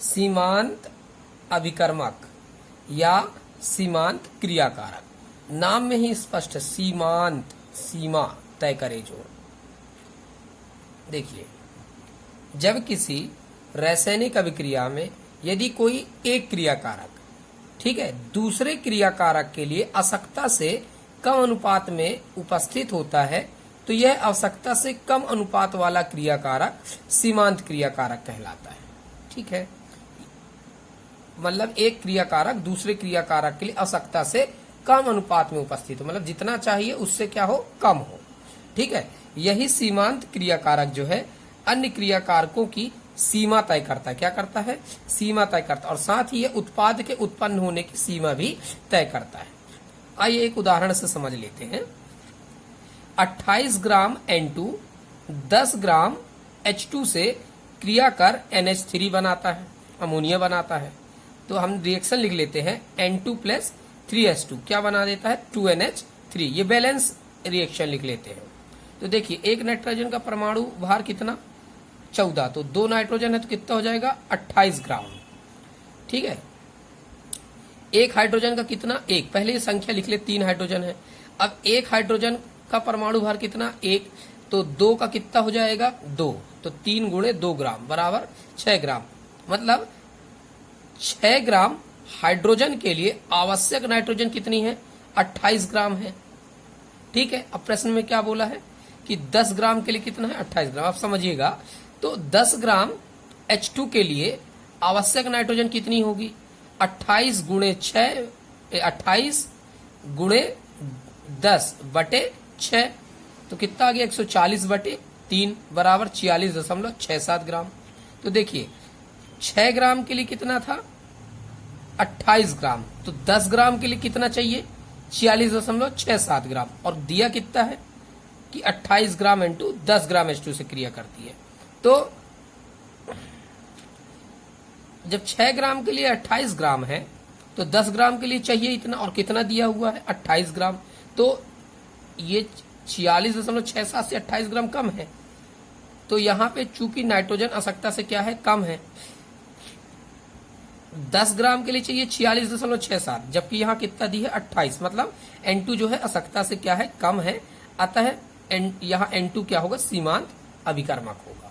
सीमांत अभिकर्मक या सीमांत क्रियाकारक। नाम में ही स्पष्ट है, सीमांत, सीमा तय करे जो। देखिए, जब किसी रासायनिक अभिक्रिया में यदि कोई एक क्रियाकारक, ठीक है, दूसरे क्रियाकारक के लिए आवश्यकता से कम अनुपात में उपस्थित होता है, तो यह आवश्यकता से कम अनुपात वाला क्रियाकारक सीमांत क्रियाकारक कहलाता है। ठीक है, मतलब एक क्रियाकारक दूसरे क्रियाकारक के लिए आवश्यकता से कम अनुपात में उपस्थित हो, मतलब जितना चाहिए उससे क्या हो, कम हो। ठीक है, यही सीमांत क्रियाकारक जो है अन्य क्रियाकारकों की सीमा तय करता है। क्या करता है? सीमा तय करता है, और साथ ही यह उत्पाद के उत्पन्न होने की सीमा भी तय करता है। आइए एक उदाहरण से समझ लेते हैं। 28 ग्राम N2 10 ग्राम H2 से क्रिया कर NH3 बनाता है, अमोनिया बनाता है। तो हम रिएक्शन लिख लेते हैं, N2 प्लस 3H2 क्या बना देता है, 2NH3। ये बैलेंस रिएक्शन लिख लेते हैं। तो देखिए, एक नाइट्रोजन का परमाणु भार कितना, 14, तो 2 नाइट्रोजन है तो कितना हो जाएगा, 28 ग्राम। ठीक है, एक हाइड्रोजन का कितना, एक, पहले ये संख्या लिख ले, 3 हाइड्रोजन है। अब एक हाइड्रोजन का परमाणु भार कितना, 1, तो 2 का कितना हो जाएगा, 2, तो 3 गुणे 2 ग्राम बराबर 6 ग्राम। मतलब 6 ग्राम हाइड्रोजन के लिए आवश्यक नाइट्रोजन कितनी है, 28 ग्राम है। ठीक है, अब प्रश्न में क्या बोला है कि 10 ग्राम के लिए कितना है, 28 ग्राम। आप समझिएगा, तो 10 ग्राम H2 के लिए आवश्यक नाइट्रोजन कितनी होगी, 28 गुणे 6, 28 गुणे 10 बटे 6, तो कितना आ गया, 140 बटे 3 बराबर 46.67 ग्राम। तो देखिए, 6 ग्राम के लिए कितना था, 28 ग्राम, तो 10 ग्राम के लिए कितना चाहिए, 46.67 ग्राम, और दिया कितना है कि 28 ग्राम N2 10 ग्राम H2 से क्रिया करती है। तो जब 6 ग्राम के लिए 28 ग्राम है, तो 10 ग्राम के लिए चाहिए इतना, और कितना दिया हुआ है, 28 ग्राम। तो ये 46.67 से 28 ग्राम कम है। तो यहाँ पे चूंकि नाइट्रोजन आवश्यकता से क्या है, कम है, 10 ग्राम के लिए चाहिए 46.67, जबकि यहाँ कितना दी है, 28, मतलब N2 जो है आवश्यकता से क्या है, कम है। अतः यहाँ N2 क्या होगा, सीमांत अभिकर्मक होगा।